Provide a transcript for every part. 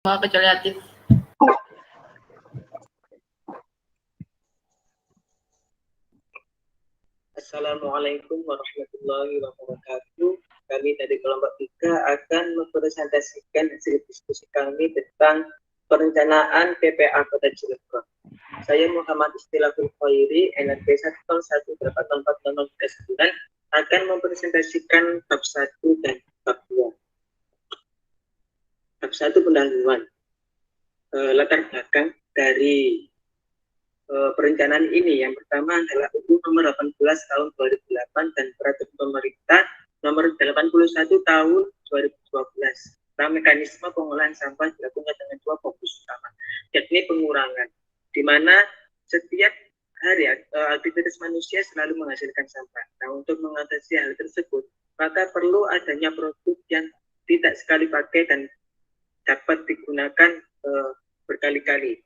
kecuali Latif. Assalamualaikum warahmatullahi wabarakatuh. Kami dari kelompok 3 akan mempresentasikan hasil diskusi kami tentang perencanaan PPA Kota Cilegon. Saya Muhammad Istilahul Khairi, NRP 101840409 akan mempresentasikan bab 1 dan bab 2. Bab 1 pendahuluan. Latar belakang dari perencanaan ini yang pertama adalah UU nomor 18 tahun 2008 dan peraturan pemerintah nomor 81 tahun 2012 tentang mekanisme pengolahan sampah dilakukan dengan 2 fokus utama, yakni pengurangan, di mana setiap hari aktivitas manusia selalu menghasilkan sampah. Nah, untuk mengatasi hal tersebut, maka perlu adanya produk yang tidak sekali pakai dan dapat digunakan berkali-kali.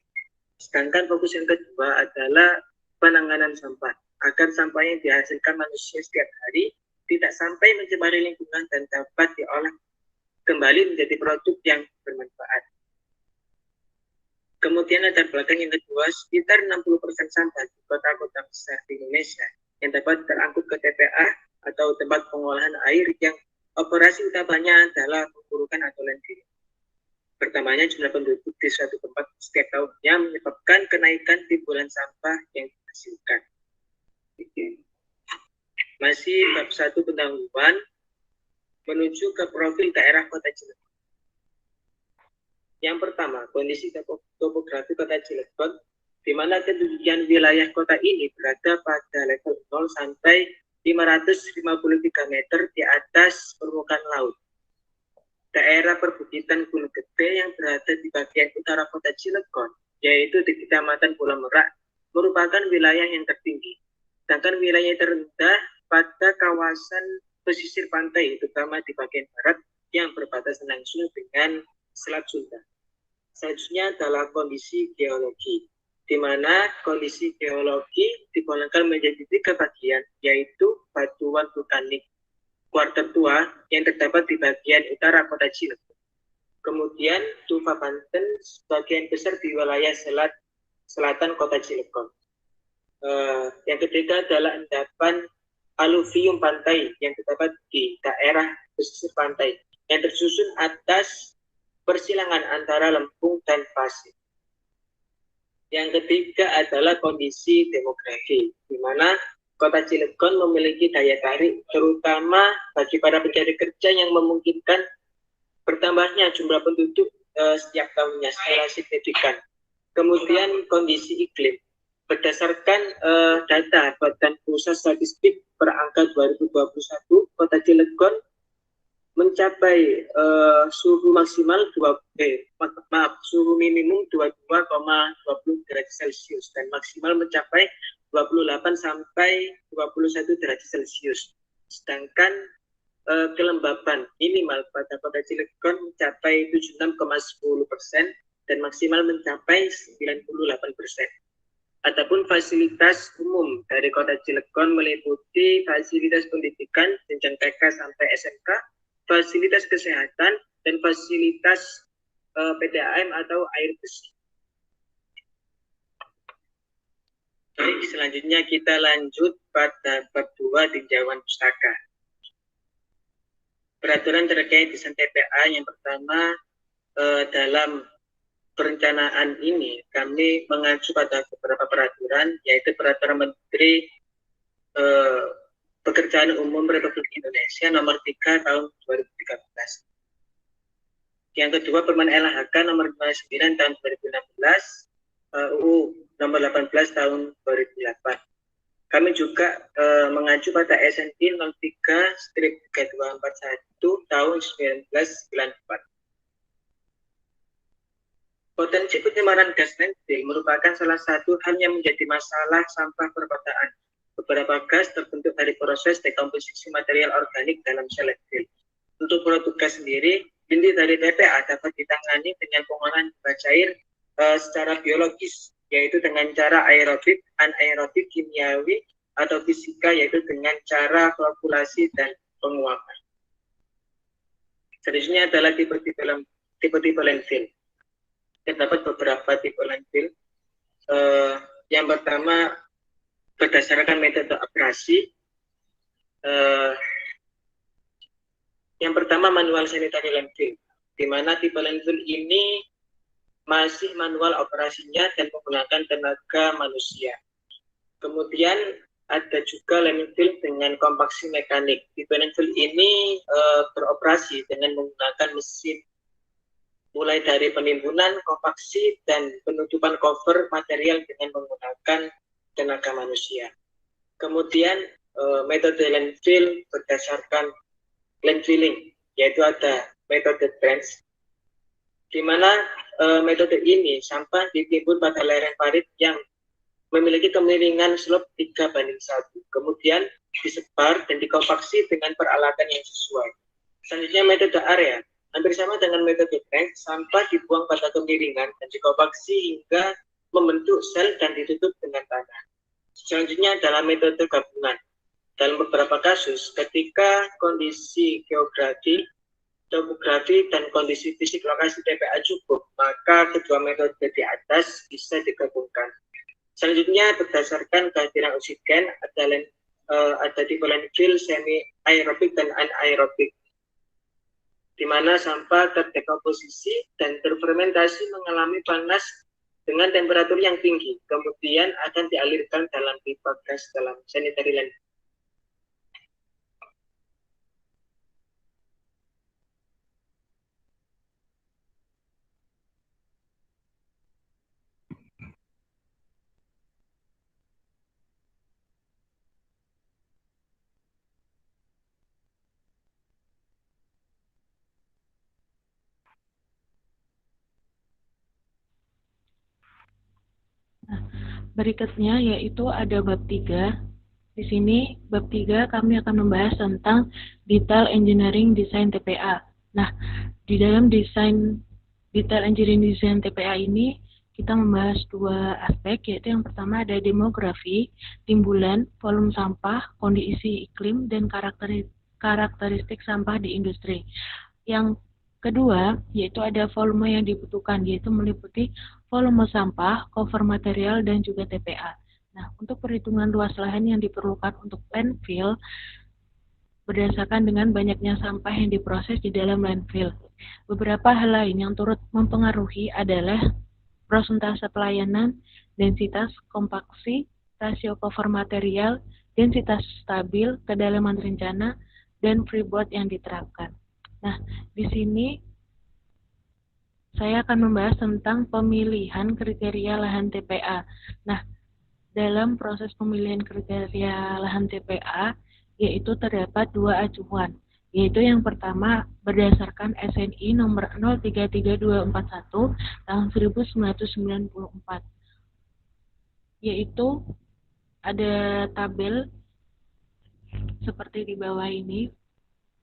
Sedangkan fokus yang kedua adalah penanganan sampah, agar sampah yang dihasilkan manusia setiap hari tidak sampai mencemari lingkungan dan dapat diolah kembali menjadi produk yang bermanfaat. Kemudian latar belakang yang kedua, sekitar 60% sampah di kota-kota besar di Indonesia yang dapat terangkut ke TPA atau tempat pengolahan air yang operasi utamanya adalah pengurukan atau landfill. Bertambahnya jumlah penduduk di suatu tempat setiap tahunnya menyebabkan kenaikan timbulan sampah yang dihasilkan. Masih bab 1 pendahuluan menuju ke profil daerah Kota Cilegon. Yang pertama, kondisi topografi Kota Cilegon, di mana ketinggian wilayah kota ini berada pada level 0 sampai 553 meter di atas permukaan laut. Daerah perbukitan Gunung Gede yang berada di bagian utara Kota Cilegon, yaitu di Kecamatan Pulau Merak, merupakan wilayah yang tertinggi. Sedangkan wilayah terendah pada kawasan pesisir pantai, terutama di bagian barat yang berbatasan langsung dengan Selat Sunda. Selanjutnya adalah kondisi geologi, di mana kondisi geologi digolongkan menjadi 3 bagian, yaitu batuan vulkanik kuarter tua yang terdapat di bagian utara Kota Cilegon. Kemudian tufa Banten sebagian besar di wilayah selatan Kota Cilegon. Yang ketiga adalah endapan aluvium pantai yang terdapat di daerah pesisir pantai yang tersusun atas persilangan antara lempung dan pasir. Yang ketiga adalah kondisi demografi, di mana Kota Cilegon memiliki daya tarik terutama bagi para pencari kerja yang memungkinkan bertambahnya jumlah penduduk setiap tahunnya secara signifikan. Kemudian kondisi iklim. Berdasarkan data Badan Pusat Statistik per angka 2021, Kota Cilegon mencapai suhu maksimal suhu minimum 22,20 derajat Celcius dan maksimal mencapai 28 sampai 21 derajat Celcius. Sedangkan kelembapan minimal pada Kota Cilegon mencapai 76,10% dan maksimal mencapai 98%. Adapun fasilitas umum dari Kota Cilegon meliputi fasilitas pendidikan jenjang TK sampai SMK, fasilitas kesehatan, dan fasilitas PDAM atau air bersih. Baik, selanjutnya kita lanjut pada bab 2 tinjauan pustaka. Peraturan terkait desain TPA yang pertama, dalam perencanaan ini kami mengacu pada beberapa peraturan, yaitu Peraturan Menteri Pekerjaan Umum Republik Indonesia nomor 3 tahun 2013. Yang kedua, Permen LHK nomor 29 tahun 2016, UU nomor 18 tahun 2008. Kami juga mengacu pada SNI 03/3241 tahun 1994. Potensi pencemaran gas landfill merupakan salah satu hal yang menjadi masalah sampah perkotaan. Beberapa gas terbentuk dari proses dekomposisi material organik dalam sel landfill. Untuk produk gas sendiri, inti dari TPA dapat ditangani dengan pengolahan bahan cair secara biologis, yaitu dengan cara aerobik, anaerobik, kimiawi, atau fisika, yaitu dengan cara flokkulasi dan penguapan. Selanjutnya adalah tipe-tipe landfill. beberapa tipe landfill. Yang pertama berdasarkan metode operasi. Yang pertama manual sanitary landfill, di mana tipe landfill ini masih manual operasinya dan menggunakan tenaga manusia. Kemudian ada juga landfill dengan kompaksi mekanik. Tipe landfill ini beroperasi dengan menggunakan mesin, mulai dari penimbunan, kompaksi, dan penutupan cover material dengan menggunakan tenaga manusia. Kemudian metode landfill berdasarkan landfilling, yaitu ada metode trench, di mana metode ini sampah ditimbun pada lereng parit yang memiliki kemiringan slope 3:1, kemudian disebar dan dikompaksi dengan peralatan yang sesuai. Selanjutnya metode area, hampir sama dengan metode trench, sampah dibuang pada kemiringan dan dikompaksi hingga membentuk sel dan ditutup dengan tanah. Selanjutnya adalah metode gabungan. Dalam beberapa kasus, ketika kondisi geografi, topografi, dan kondisi fisik lokasi TPA cukup, maka kedua metode di atas bisa digabungkan. Selanjutnya, berdasarkan kehadiran oksigen, ada tipe landfill semi aerobik dan anaerobik, di mana sampah terdekomposisi dan terfermentasi mengalami panas dengan temperatur yang tinggi, kemudian akan dialirkan dalam pipa gas dalam sanitary landfill. Berikutnya yaitu ada bab 3. Di sini bab 3 kami akan membahas tentang detail engineering design TPA. Nah, di dalam detail engineering design TPA ini kita membahas dua aspek, yaitu yang pertama ada demografi, timbulan, volume sampah, kondisi iklim, dan karakteristik sampah di industri. Yang kedua, yaitu ada volume yang dibutuhkan, yaitu meliputi volume sampah, cover material, dan juga TPA. Nah, untuk perhitungan luas lahan yang diperlukan untuk landfill berdasarkan dengan banyaknya sampah yang diproses di dalam landfill. Beberapa hal lain yang turut mempengaruhi adalah prosentase pelayanan, densitas, kompaksi, rasio cover material, densitas stabil, kedalaman rencana, dan freeboard yang diterapkan. Nah, di sini saya akan membahas tentang pemilihan kriteria lahan TPA. Nah, dalam proses pemilihan kriteria lahan TPA, yaitu terdapat dua acuan, yaitu yang pertama berdasarkan SNI nomor 033241 tahun 1994, yaitu ada tabel seperti di bawah ini,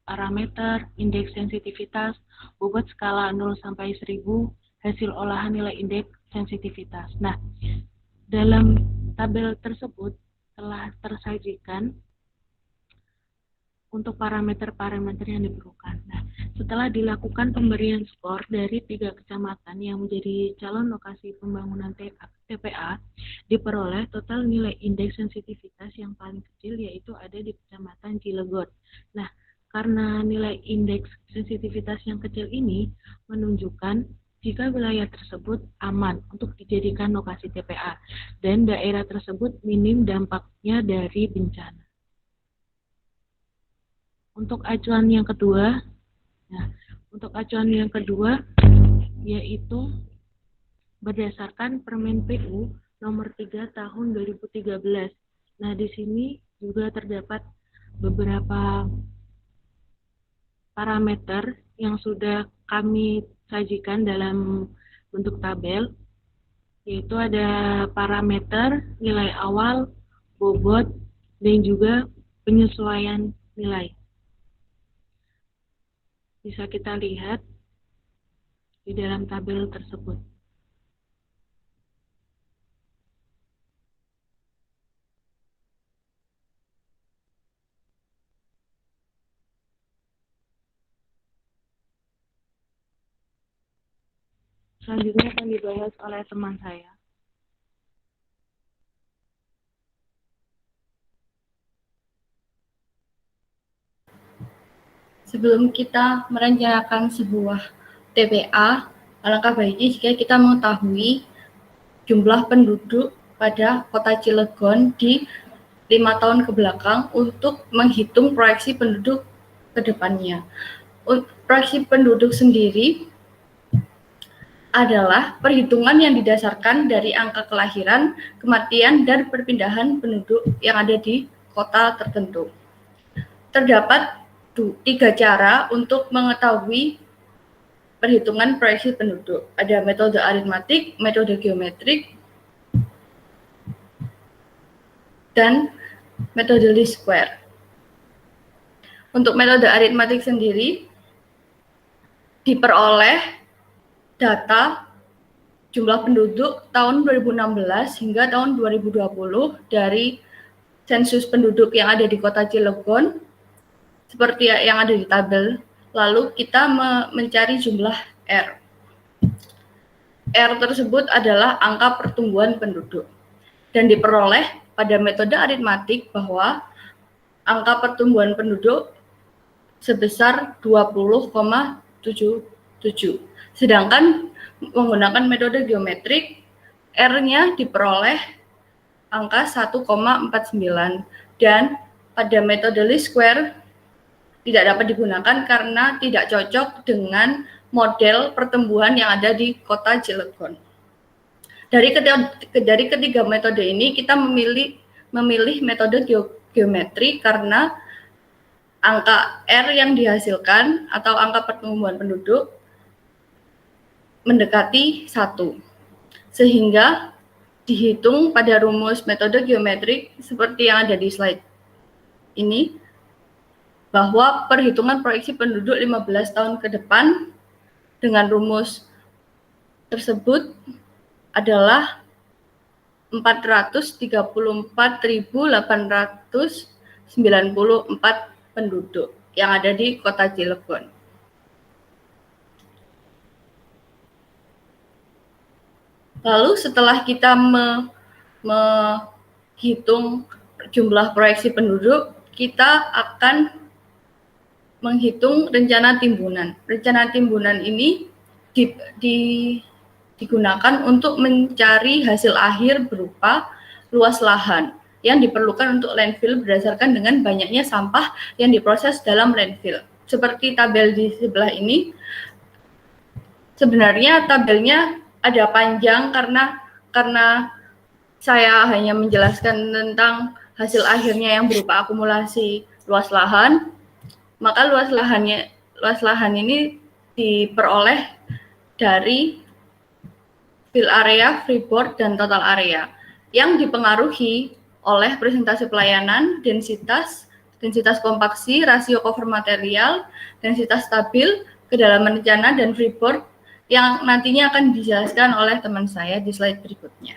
parameter, indeks sensitivitas, bobot skala 0 sampai 1000, hasil olahan nilai indeks sensitivitas. Nah, dalam tabel tersebut telah tersajikan untuk parameter-parameter yang diperlukan. Nah, setelah dilakukan pemberian skor dari 3 kecamatan yang menjadi calon lokasi pembangunan TPA, diperoleh total nilai indeks sensitivitas yang paling kecil, yaitu ada di Kecamatan Cilegon. Nah, karena nilai indeks sensitivitas yang kecil ini menunjukkan jika wilayah tersebut aman untuk dijadikan lokasi TPA dan daerah tersebut minim dampaknya dari bencana. Untuk acuan yang kedua, yaitu berdasarkan Permen PU nomor 3 tahun 2013. Nah, di sini juga terdapat beberapa parameter yang sudah kami sajikan dalam bentuk tabel, yaitu ada parameter nilai awal, bobot, dan juga penyesuaian nilai. Bisa kita lihat di dalam tabel tersebut. Selanjutnya akan dibahas oleh teman saya. Sebelum kita merencanakan sebuah TPA, alangkah baiknya jika kita mengetahui jumlah penduduk pada kota Cilegon di 5 tahun ke belakang untuk menghitung proyeksi penduduk ke depannya. Proyeksi penduduk sendiri adalah perhitungan yang didasarkan dari angka kelahiran, kematian, dan perpindahan penduduk yang ada di kota tertentu. Terdapat 3 cara untuk mengetahui perhitungan proyeksi penduduk. Ada metode aritmatik, metode geometrik, dan metode least square. Untuk metode aritmatik sendiri, diperoleh data jumlah penduduk tahun 2016 hingga tahun 2020 dari sensus penduduk yang ada di kota Cilegon, seperti yang ada di tabel. Lalu kita mencari jumlah R. R tersebut adalah angka pertumbuhan penduduk. Dan diperoleh pada metode aritmatik bahwa angka pertumbuhan penduduk sebesar 20,77. Sedangkan menggunakan metode geometrik, R-nya diperoleh angka 1,49. Dan pada metode least square tidak dapat digunakan karena tidak cocok dengan model pertumbuhan yang ada di kota Cilegon. Dari ketiga metode ini kita memilih metode geometri karena angka R yang dihasilkan atau angka pertumbuhan penduduk mendekati 1. Sehingga dihitung pada rumus metode geometrik seperti yang ada di slide ini, bahwa perhitungan proyeksi penduduk 15 tahun ke depan dengan rumus tersebut adalah 434.894 penduduk yang ada di kota Cilegon. Lalu setelah kita menghitung jumlah proyeksi penduduk, kita akan menghitung rencana timbunan. Rencana timbunan ini digunakan untuk mencari hasil akhir berupa luas lahan yang diperlukan untuk landfill berdasarkan dengan banyaknya sampah yang diproses dalam landfill. Seperti tabel di sebelah ini, sebenarnya tabelnya ada panjang karena saya hanya menjelaskan tentang hasil akhirnya yang berupa akumulasi luas lahan, maka luas lahan ini diperoleh dari fill area, freeboard, dan total area yang dipengaruhi oleh presentasi pelayanan, densitas kompaksi, rasio cover material, densitas stabil, kedalaman rencana, dan freeboard yang nantinya akan dijelaskan oleh teman saya di slide berikutnya.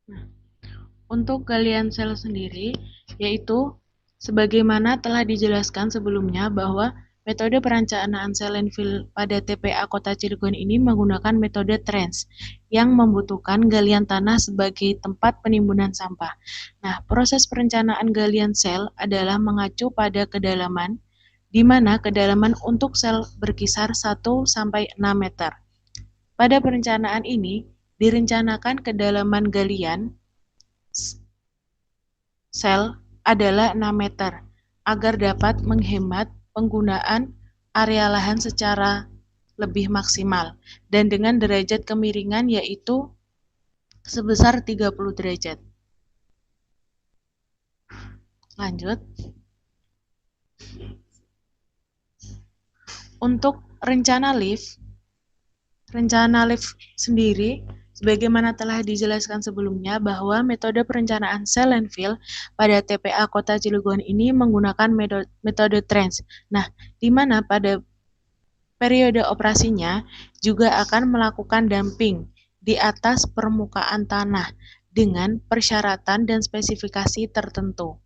Nah, untuk galian sel sendiri, yaitu sebagaimana telah dijelaskan sebelumnya bahwa metode perencanaan sel landfill pada TPA Kota Cilegon ini menggunakan metode trench yang membutuhkan galian tanah sebagai tempat penimbunan sampah. Nah, proses perencanaan galian sel adalah mengacu pada kedalaman, di mana kedalaman untuk sel berkisar 1 sampai 6 meter. Pada perencanaan ini, direncanakan kedalaman galian sel adalah 6 meter agar dapat menghemat penggunaan area lahan secara lebih maksimal dan dengan derajat kemiringan yaitu sebesar 30 derajat. Lanjut. Untuk rencana lift sendiri sebagaimana telah dijelaskan sebelumnya bahwa metode perencanaan sel landfill pada TPA Kota Cilegon ini menggunakan metode trench. Nah, di mana pada periode operasinya juga akan melakukan dumping di atas permukaan tanah dengan persyaratan dan spesifikasi tertentu.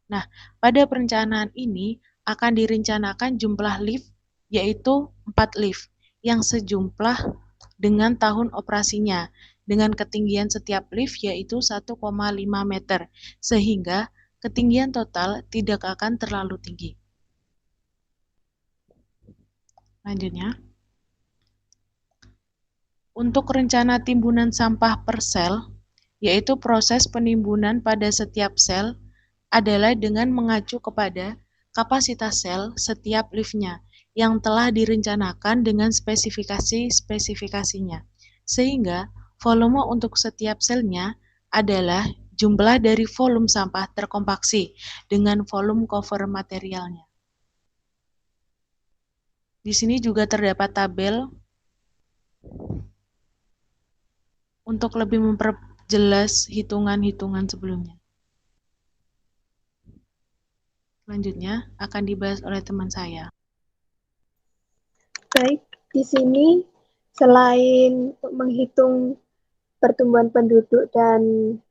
Nah, pada perencanaan ini akan direncanakan jumlah lift yaitu 4 lift yang sejumlah dengan tahun operasinya dengan ketinggian setiap lift yaitu 1,5 meter sehingga ketinggian total tidak akan terlalu tinggi. Lanjutnya, untuk rencana timbunan sampah per sel, yaitu proses penimbunan pada setiap sel adalah dengan mengacu kepada kapasitas sel setiap liftnya yang telah direncanakan dengan spesifikasinya, sehingga volume untuk setiap selnya adalah jumlah dari volume sampah terkompaksi dengan volume cover materialnya. Di sini juga terdapat tabel untuk lebih memperjelas hitungan-hitungan sebelumnya. Selanjutnya akan dibahas oleh teman saya. Baik, di sini selain menghitung pertumbuhan penduduk dan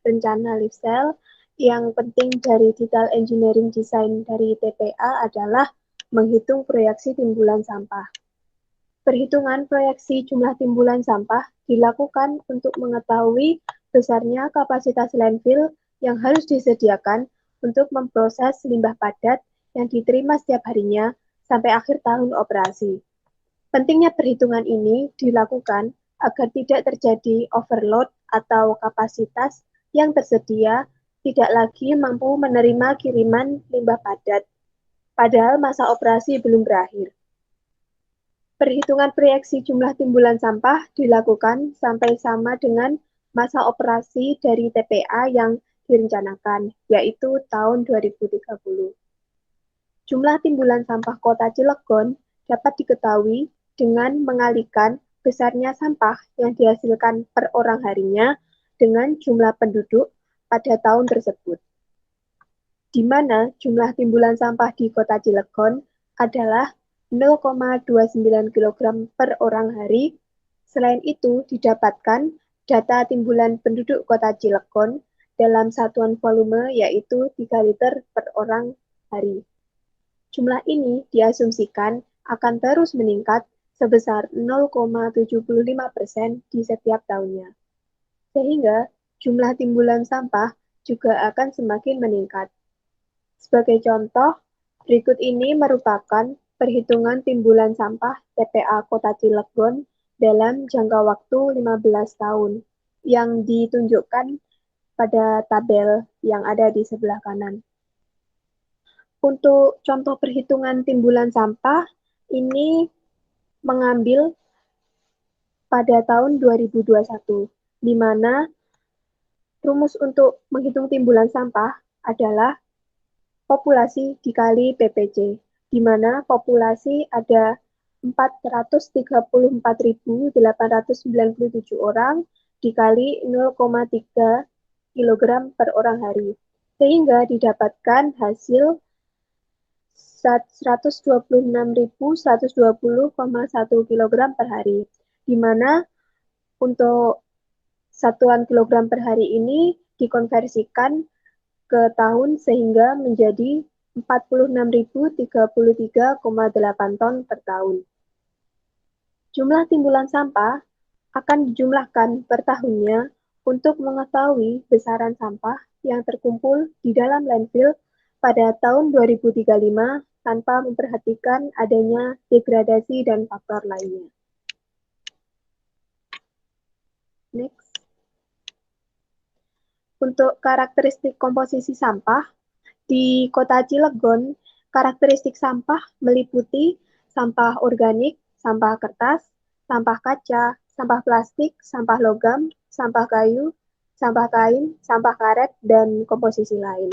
rencana lift cell, yang penting dari detail engineering design dari TPA adalah menghitung proyeksi timbulan sampah. Perhitungan proyeksi jumlah timbulan sampah dilakukan untuk mengetahui besarnya kapasitas landfill yang harus disediakan untuk memproses limbah padat yang diterima setiap harinya sampai akhir tahun operasi. Pentingnya perhitungan ini dilakukan agar tidak terjadi overload atau kapasitas yang tersedia tidak lagi mampu menerima kiriman limbah padat, padahal masa operasi belum berakhir. Perhitungan proyeksi jumlah timbulan sampah dilakukan sampai sama dengan masa operasi dari TPA yang direncanakan, yaitu tahun 2030. Jumlah timbulan sampah Kota Cilegon dapat diketahui dengan mengalihkan besarnya sampah yang dihasilkan per orang harinya dengan jumlah penduduk pada tahun tersebut, di mana jumlah timbulan sampah di Kota Cilegon adalah 0,29 kg per orang hari. Selain itu, didapatkan data timbulan penduduk Kota Cilegon dalam satuan volume yaitu 3 liter per orang hari. Jumlah ini diasumsikan akan terus meningkat sebesar 0,75% di setiap tahunnya. Sehingga jumlah timbulan sampah juga akan semakin meningkat. Sebagai contoh, berikut ini merupakan perhitungan timbulan sampah TPA Kota Cilegon dalam jangka waktu 15 tahun yang ditunjukkan pada tabel yang ada di sebelah kanan. Untuk contoh perhitungan timbulan sampah, ini mengambil pada tahun 2021, di mana rumus untuk menghitung timbulan sampah adalah populasi dikali PPC, di mana populasi ada 434.897 orang dikali 0,3 kg per orang hari, sehingga didapatkan hasil 126.120,1 kg per hari, di mana untuk satuan kilogram per hari ini dikonversikan ke tahun sehingga menjadi 46.033,8 ton per tahun. Jumlah timbulan sampah akan dijumlahkan per tahunnya untuk mengetahui besaran sampah yang terkumpul di dalam landfill pada tahun 2035 tanpa memperhatikan adanya degradasi dan faktor lainnya. Next. Untuk karakteristik komposisi sampah, di Kota Cilegon, karakteristik sampah meliputi sampah organik, sampah kertas, sampah kaca, sampah plastik, sampah logam, sampah kayu, sampah kain, sampah karet, dan komposisi lain.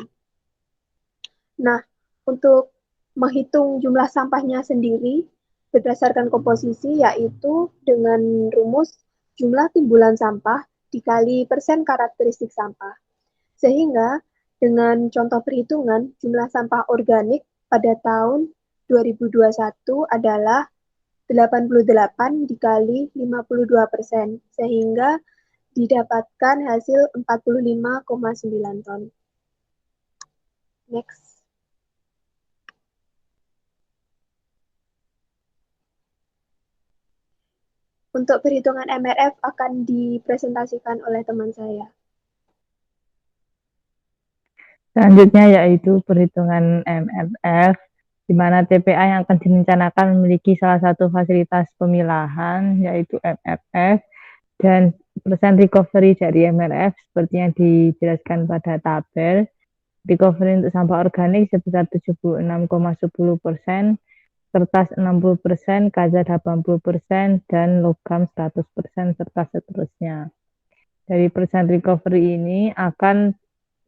Nah, untuk menghitung jumlah sampahnya sendiri berdasarkan komposisi yaitu dengan rumus jumlah timbulan sampah dikali persen karakteristik sampah. Sehingga dengan contoh perhitungan jumlah sampah organik pada tahun 2021 adalah 88 dikali 52%, sehingga didapatkan hasil 45,9 ton. Next. Untuk perhitungan MRF akan dipresentasikan oleh teman saya. Selanjutnya yaitu perhitungan MRF, di mana TPA yang akan direncanakan memiliki salah satu fasilitas pemilahan, yaitu MRF, dan persen recovery dari MRF seperti yang dijelaskan pada tabel. Recovery untuk sampah organik sebesar 76,10%, kertas 60%, kaca 80%, dan logam 100%, serta seterusnya. Dari persen recovery ini akan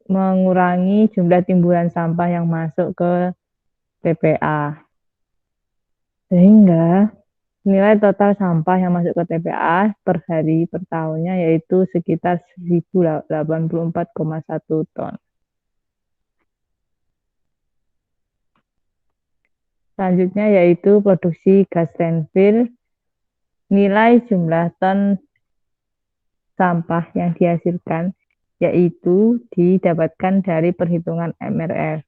mengurangi jumlah timbulan sampah yang masuk ke TPA. Sehingga nilai total sampah yang masuk ke TPA per hari per tahunnya yaitu sekitar 1084,1 ton. Selanjutnya yaitu produksi gas landfill. Nilai jumlah ton sampah yang dihasilkan yaitu didapatkan dari perhitungan MRF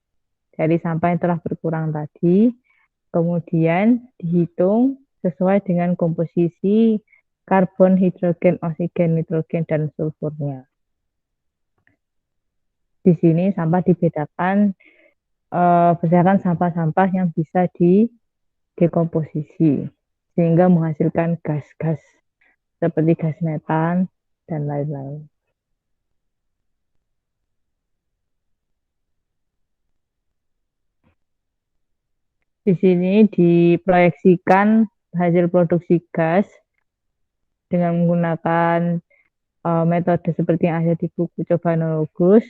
dari sampah yang telah berkurang tadi, kemudian dihitung sesuai dengan komposisi karbon, hidrogen, oksigen, nitrogen, dan sulfurnya. Di sini sampah dibedakan berdasarkan sampah-sampah yang bisa didekomposisi sehingga menghasilkan gas-gas seperti gas metan dan lain-lain. Di sini diproyeksikan hasil produksi gas dengan menggunakan metode seperti yang ada di buku Coba Nologus,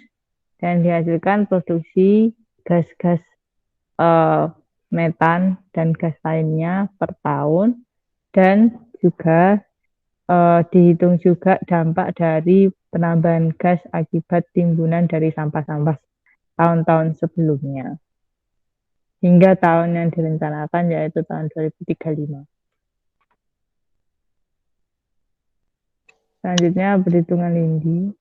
dan dihasilkan produksi gas-gas metan dan gas lainnya per tahun, dan juga dihitung juga dampak dari penambahan gas akibat timbunan dari sampah-sampah tahun-tahun sebelumnya hingga tahun yang direncanakan yaitu tahun 2035. Selanjutnya perhitungan lindi.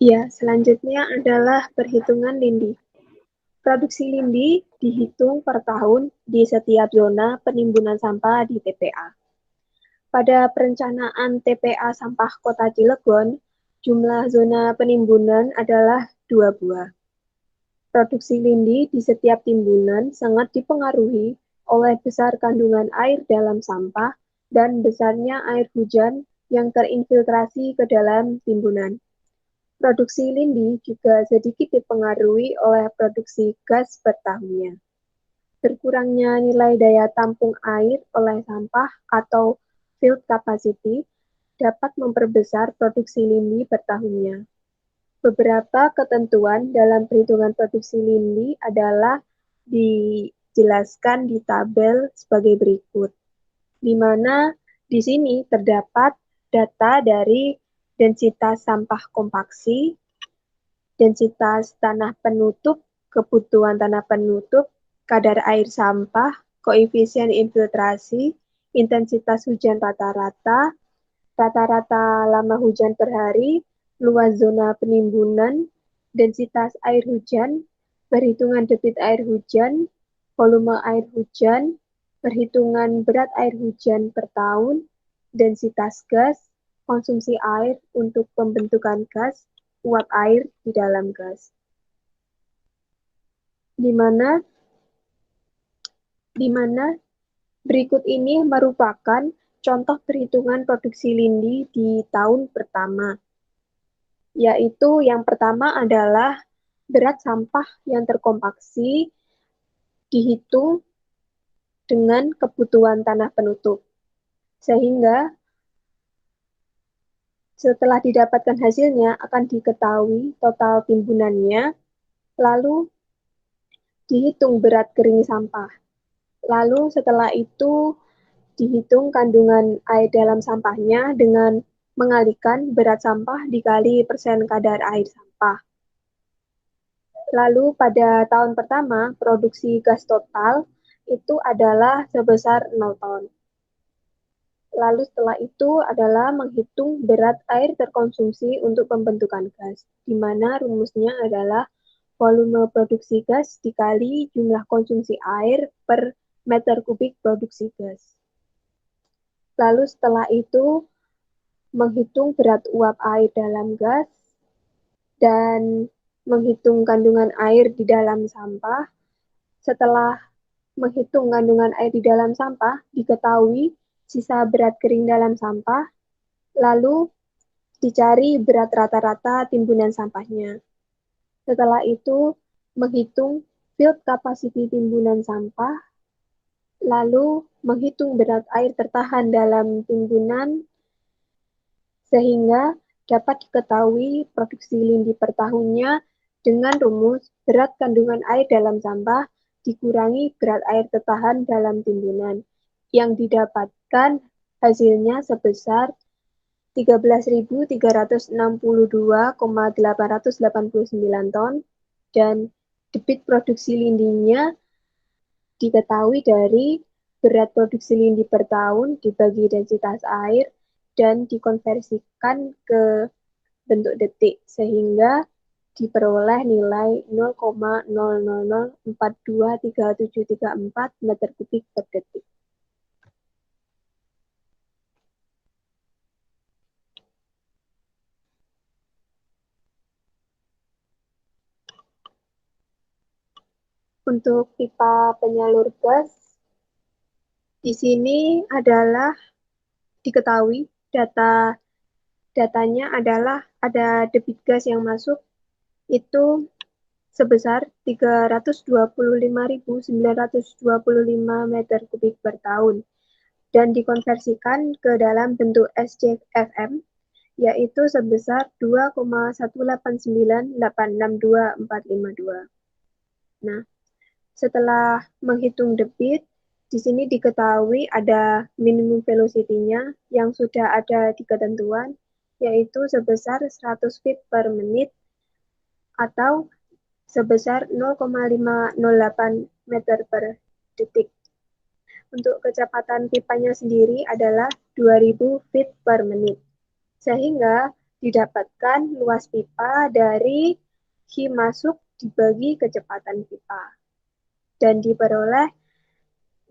Ya, selanjutnya adalah perhitungan lindi. Produksi lindi dihitung per tahun di setiap zona penimbunan sampah di TPA. Pada perencanaan TPA sampah Kota Cilegon, jumlah zona penimbunan adalah 2 buah. Produksi lindi di setiap timbunan sangat dipengaruhi oleh besar kandungan air dalam sampah dan besarnya air hujan yang terinfiltrasi ke dalam timbunan. Produksi lindi juga sedikit dipengaruhi oleh produksi gas per tahunnya. Berkurangnya nilai daya tampung air oleh sampah atau field capacity dapat memperbesar produksi lindi per tahunnya. Beberapa ketentuan dalam perhitungan produksi lindi adalah dijelaskan di tabel sebagai berikut, di mana di sini terdapat data dari densitas sampah kompaksi, densitas tanah penutup, kebutuhan tanah penutup, kadar air sampah, koefisien infiltrasi, intensitas hujan rata-rata, rata-rata lama hujan per hari, luas zona penimbunan, densitas air hujan, perhitungan debit air hujan, volume air hujan, perhitungan berat air hujan per tahun, densitas gas, konsumsi air untuk pembentukan gas, uap air di dalam gas. Di mana berikut ini merupakan contoh perhitungan produksi lindi di tahun pertama, yaitu yang pertama adalah berat sampah yang terkompaksi dihitung dengan kebutuhan tanah penutup. Sehingga setelah didapatkan hasilnya akan diketahui total timbunannya, lalu dihitung berat kering sampah. Lalu setelah itu dihitung kandungan air dalam sampahnya dengan mengalihkan berat sampah dikali persen kadar air sampah. Lalu pada tahun pertama, produksi gas total itu adalah sebesar 0 ton. Lalu setelah itu adalah menghitung berat air terkonsumsi untuk pembentukan gas, di mana rumusnya adalah volume produksi gas dikali jumlah konsumsi air per meter kubik produksi gas. Lalu setelah itu menghitung berat uap air dalam gas dan menghitung kandungan air di dalam sampah. Setelah menghitung kandungan air di dalam sampah, diketahui sisa berat kering dalam sampah, lalu dicari berat rata-rata timbunan sampahnya. Setelah itu, menghitung field capacity timbunan sampah, lalu menghitung berat air tertahan dalam timbunan, sehingga dapat diketahui produksi lindi per tahunnya dengan rumus berat kandungan air dalam sampah dikurangi berat air tertahan dalam timbunan, yang didapatkan hasilnya sebesar 13.362,889 ton, dan debit produksi lindinya diketahui dari berat produksi lindi per tahun dibagi densitas air dan dikonversikan ke bentuk detik, sehingga diperoleh nilai 0,000423734 meter kubik per detik. Untuk pipa penyalur gas, di sini adalah diketahui datanya adalah ada debit gas yang masuk itu sebesar 325.925 meter kubik per tahun dan dikonversikan ke dalam bentuk SCFM yaitu sebesar 2,189862452. Nah, setelah menghitung debit, di sini diketahui ada minimum velocity-nya yang sudah ada di ketentuan, yaitu sebesar 100 feet per menit atau sebesar 0,508 meter per detik. Untuk kecepatan pipanya sendiri adalah 2000 feet per menit, sehingga didapatkan luas pipa dari Hi masuk dibagi kecepatan pipa, dan diperoleh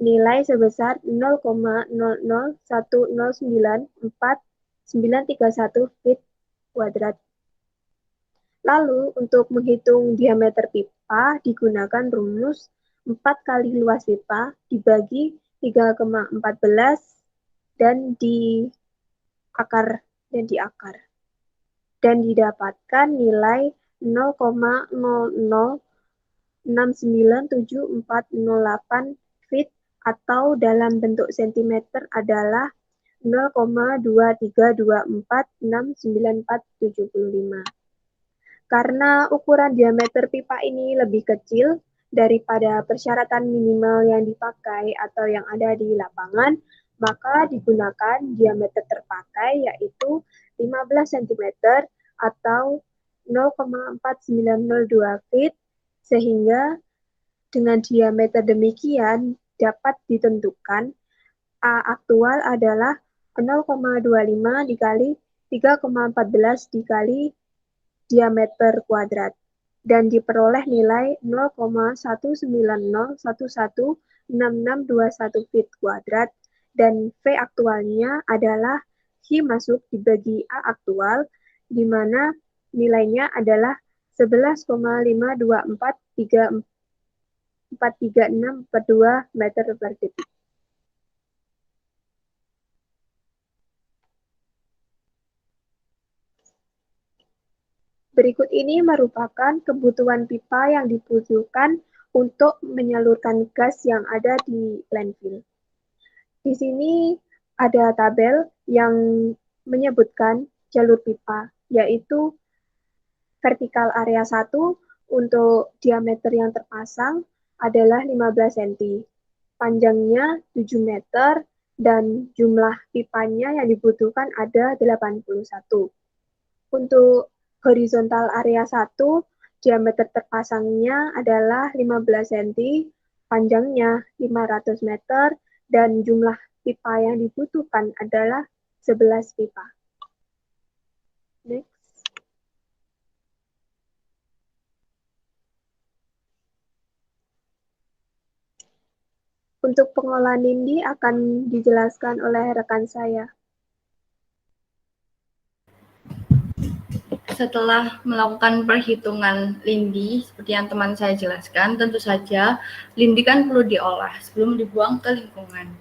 nilai sebesar 0,001094931 feet kuadrat. Lalu, untuk menghitung diameter pipa, digunakan rumus 4 kali luas pipa dibagi 3,14 dan di akar. Dan didapatkan nilai 0,00697408 feet atau dalam bentuk sentimeter adalah 0,232469475. Karena ukuran diameter pipa ini lebih kecil daripada persyaratan minimal yang dipakai atau yang ada di lapangan, maka digunakan diameter terpakai yaitu 15 cm atau 0,4902 feet, sehingga dengan diameter demikian dapat ditentukan A aktual adalah 0,25 dikali 3,14 dikali diameter kuadrat dan diperoleh nilai 0,190116621 feet kuadrat, dan V aktualnya adalah Hi masuk dibagi A aktual, di mana nilainya adalah 11,5243642 meter per detik. Berikut ini merupakan kebutuhan pipa yang dibutuhkan untuk menyalurkan gas yang ada di landfill. Di sini ada tabel yang menyebutkan jalur pipa, yaitu vertikal area 1 untuk diameter yang terpasang adalah 15 cm, panjangnya 7 meter, dan jumlah pipanya yang dibutuhkan ada 81. Untuk horizontal area 1, diameter terpasangnya adalah 15 cm, panjangnya 500 meter, dan jumlah pipa yang dibutuhkan adalah 11 pipa. Next. Untuk pengolahan lindi akan dijelaskan oleh rekan saya. Setelah melakukan perhitungan lindi, seperti yang teman saya jelaskan, tentu saja lindi kan perlu diolah sebelum dibuang ke lingkungan.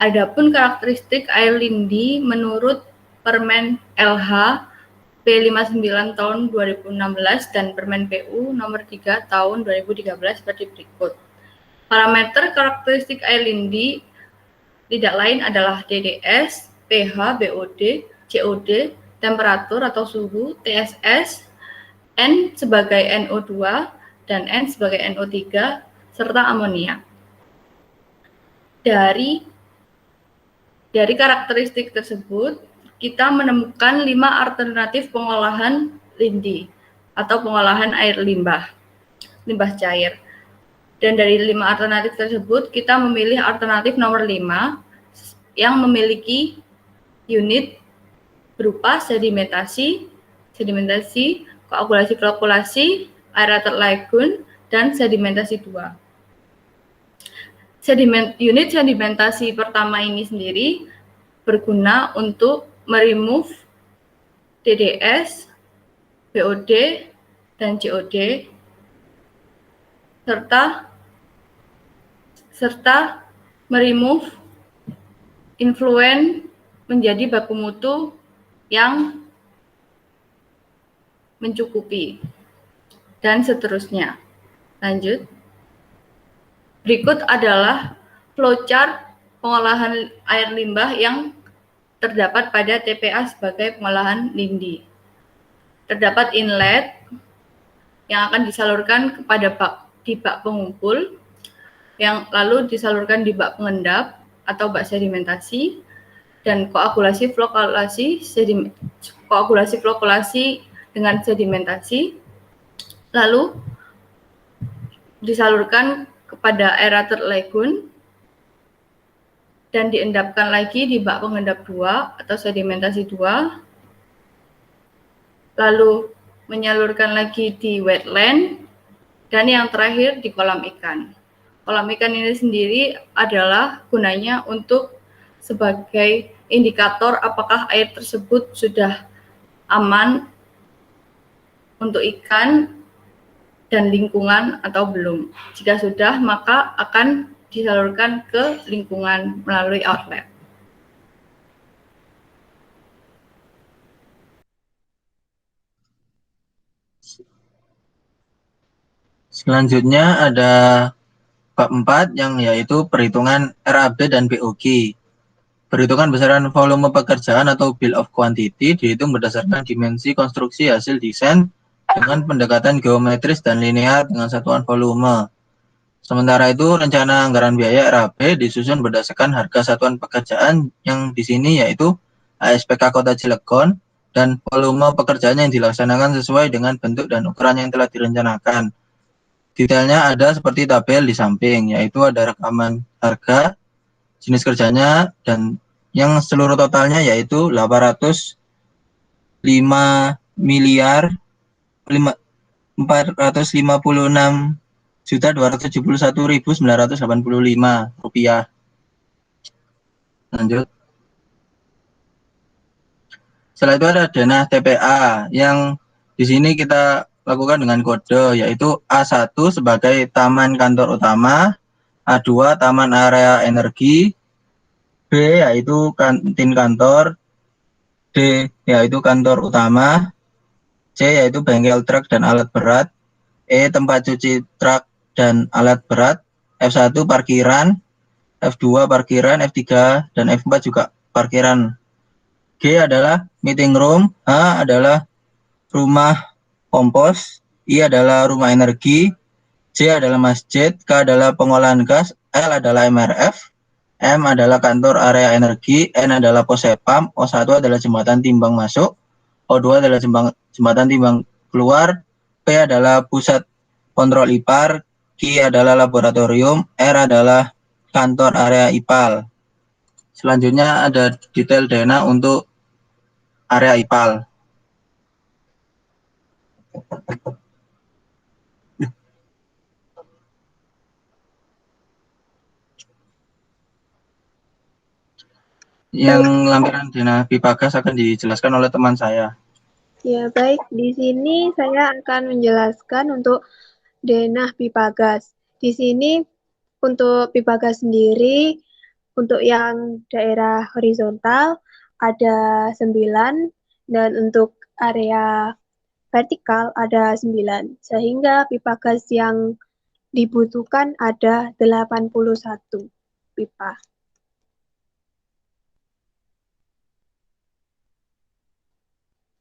Adapun karakteristik air lindi menurut Permen LH P59 tahun 2016 dan Permen PU nomor 3 tahun 2013 seperti berikut. Parameter karakteristik air lindi tidak lain adalah DDS, pH, BOD, COD, temperatur atau suhu, TSS, N sebagai NO2 dan N sebagai NO3 serta amonia. Dari karakteristik tersebut, kita menemukan 5 alternatif pengolahan lindi atau pengolahan air limbah cair. Dan dari 5 alternatif tersebut, kita memilih alternatif nomor 5 yang memiliki unit berupa sedimentasi, koagulasi-flokulasi, aerator lagoon, dan sedimentasi 2. Unit sedimentasi pertama ini sendiri berguna untuk meremove DDS, BOD, dan COD, serta meremove influent menjadi baku mutu yang mencukupi, dan seterusnya. Lanjut. Berikut adalah flowchart pengolahan air limbah yang terdapat pada TPA sebagai pengolahan lindi. Terdapat inlet yang akan disalurkan kepada bak pengumpul, yang lalu disalurkan di bak pengendap atau bak sedimentasi, dan koagulasi flokulasi dengan sedimentasi, lalu disalurkan kepada aerator lagoon dan diendapkan lagi di bak pengendap 2 atau sedimentasi 2, lalu menyalurkan lagi di wetland, dan yang terakhir di kolam ikan. Kolam ikan ini sendiri adalah gunanya untuk sebagai indikator apakah air tersebut sudah aman untuk ikan dan lingkungan atau belum. Jika sudah, maka akan disalurkan ke lingkungan melalui outlet. Selanjutnya ada bab 4 yang yaitu perhitungan RAB dan BOG. Perhitungan besaran volume pekerjaan atau bill of quantity dihitung berdasarkan dimensi konstruksi hasil desain dengan pendekatan geometris dan linear dengan satuan volume. Sementara itu, rencana anggaran biaya RAB disusun berdasarkan harga satuan pekerjaan yang di sini yaitu ASPK Kota Cilegon dan volume pekerjaan yang dilaksanakan sesuai dengan bentuk dan ukuran yang telah direncanakan. Detailnya ada seperti tabel di samping, yaitu ada rekaman harga, jenis kerjanya, dan yang seluruh totalnya yaitu 805 miliar 456.271.985 rupiah. Lanjut. Setelah itu ada dana TPA yang di sini kita lakukan dengan kode yaitu A1 sebagai taman kantor utama, A2 taman area energi, B yaitu kantin kantor, D yaitu kantor utama, C yaitu bengkel truk dan alat berat, E tempat cuci truk dan alat berat, F1 parkiran, F2 parkiran, F3 dan F4 juga parkiran. G adalah meeting room, H adalah rumah kompos, I adalah rumah energi, J adalah masjid, K adalah pengolahan gas, L adalah MRF, M adalah kantor area energi, N adalah posepam, O1 adalah jembatan timbang masuk, O2 adalah jembatan timbang keluar, P adalah pusat kontrol IPAR, Q adalah laboratorium, R adalah kantor area IPAL. Selanjutnya ada detail dana untuk area IPAL. Yang lampiran dana pipa gas akan dijelaskan oleh teman saya. Ya, baik. Di sini saya akan menjelaskan untuk denah pipa gas. Di sini untuk pipa gas sendiri, untuk yang daerah horizontal ada 9, dan untuk area vertikal ada 9. Sehingga pipa gas yang dibutuhkan ada 81 pipa.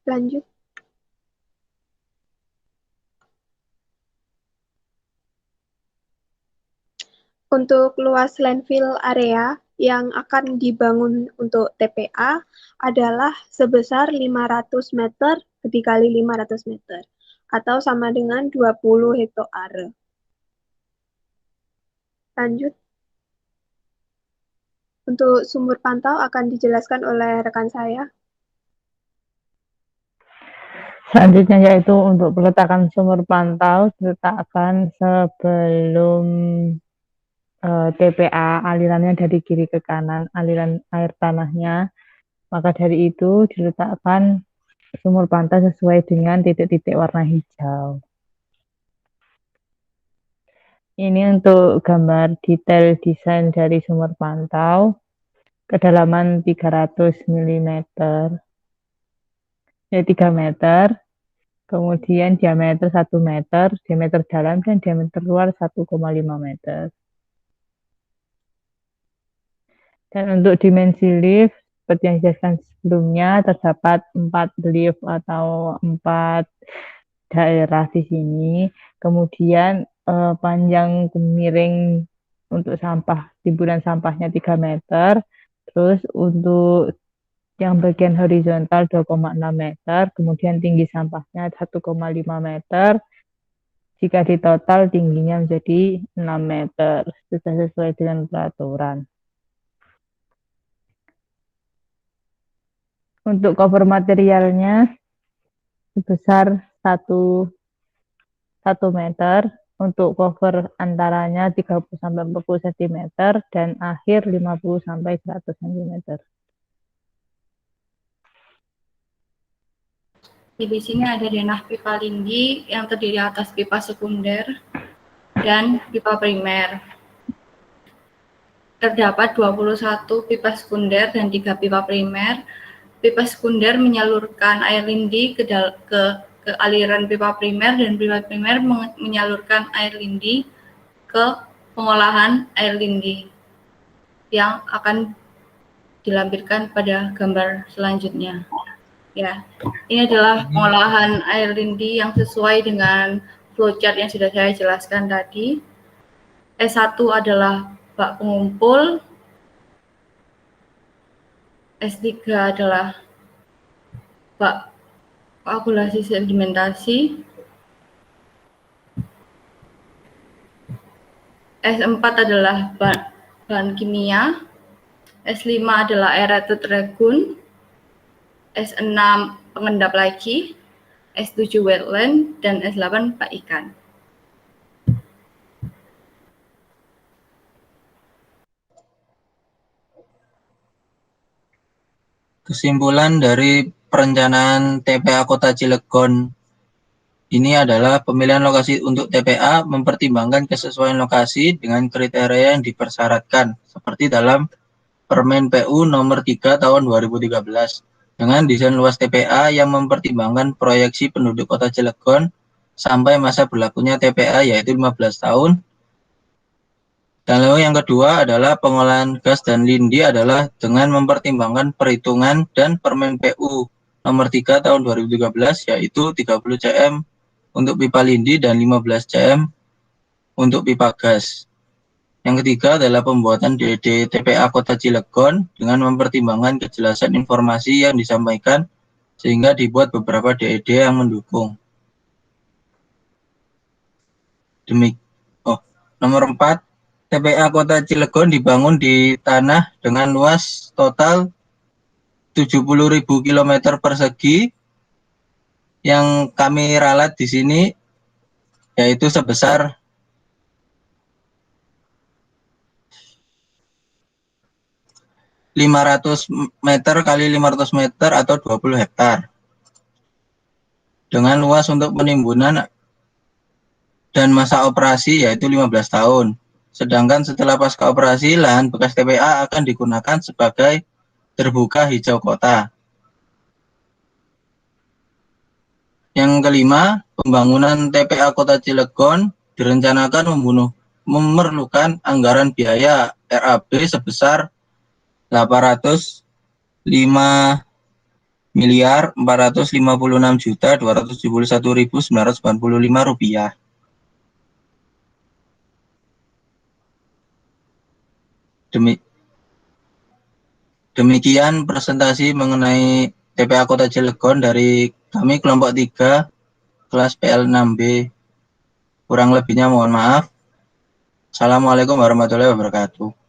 Lanjut. Untuk luas landfill area yang akan dibangun untuk TPA adalah sebesar 500 meter dikali 500 meter, atau sama dengan 20 hektare. Lanjut. Untuk sumur pantau akan dijelaskan oleh rekan saya. Selanjutnya yaitu untuk peletakan sumur pantau diletakkan sebelum TPA, alirannya dari kiri ke kanan, aliran air tanahnya. Maka dari itu diletakkan sumur pantau sesuai dengan titik-titik warna hijau. Ini untuk gambar detail desain dari sumur pantau. Kedalaman 300 mm, ya 3 meter. Kemudian diameter 1 meter, diameter dalam dan diameter luar 1,5 meter. Dan untuk dimensi lift, seperti yang dijelaskan sebelumnya, terdapat 4 lift atau 4 daerah di sini. Kemudian panjang miring untuk sampah, timbunan sampahnya 3 meter. Terus untuk yang bagian horizontal 2,6 meter, kemudian tinggi sampahnya 1,5 meter. Jika ditotal tingginya menjadi 6 meter, sudah sesuai dengan peraturan. Untuk cover materialnya sebesar 1 meter, untuk cover antaranya 30-40 cm dan akhir 50-100 cm. Di sini ada denah pipa lindi yang terdiri atas pipa sekunder dan pipa primer. Terdapat 21 pipa sekunder dan 3 pipa primer. Pipa sekunder menyalurkan air lindi ke aliran pipa primer, dan pipa primer menyalurkan air lindi ke pengolahan air lindi yang akan dilampirkan pada gambar selanjutnya. Ya, ini adalah pengolahan air lindi yang sesuai dengan flowchart yang sudah saya jelaskan tadi. S1 adalah bak pengumpul, S3 adalah bak koagulasi sedimentasi, S4 adalah bahan kimia, S5 adalah aerated lagoon, S6 pengendap lagi, S7 wetland, dan S8 bak ikan. Kesimpulan dari perencanaan TPA Kota Cilegon ini adalah pemilihan lokasi untuk TPA mempertimbangkan kesesuaian lokasi dengan kriteria yang dipersyaratkan, seperti dalam Permen PU nomor 3 tahun 2013. Dengan desain luas TPA yang mempertimbangkan proyeksi penduduk Kota Cilegon sampai masa berlakunya TPA yaitu 15 tahun. Dan lalu yang kedua adalah pengolahan gas dan lindi adalah dengan mempertimbangkan perhitungan dan Permen PU nomor 3 tahun 2013 yaitu 30 cm untuk pipa lindi dan 15 cm untuk pipa gas. Yang ketiga adalah pembuatan DED TPA Kota Cilegon dengan mempertimbangkan kejelasan informasi yang disampaikan sehingga dibuat beberapa DED yang mendukung. Nomor 4, TPA Kota Cilegon dibangun di tanah dengan luas total 70.000 km persegi yang kami ralat di sini yaitu sebesar 500 meter kali 500 meter atau 20 hektar. Dengan luas untuk penimbunan dan masa operasi yaitu 15 tahun. Sedangkan setelah pasca operasi, lahan bekas TPA akan digunakan sebagai terbuka hijau kota. Yang kelima, pembangunan TPA Kota Cilegon direncanakan memerlukan anggaran biaya RAB sebesar 805.456.271.985 rupiah. Demikian presentasi mengenai TPA Kota Cilegon dari kami kelompok 3 kelas PL6B. Kurang lebihnya mohon maaf. Assalamualaikum warahmatullahi wabarakatuh.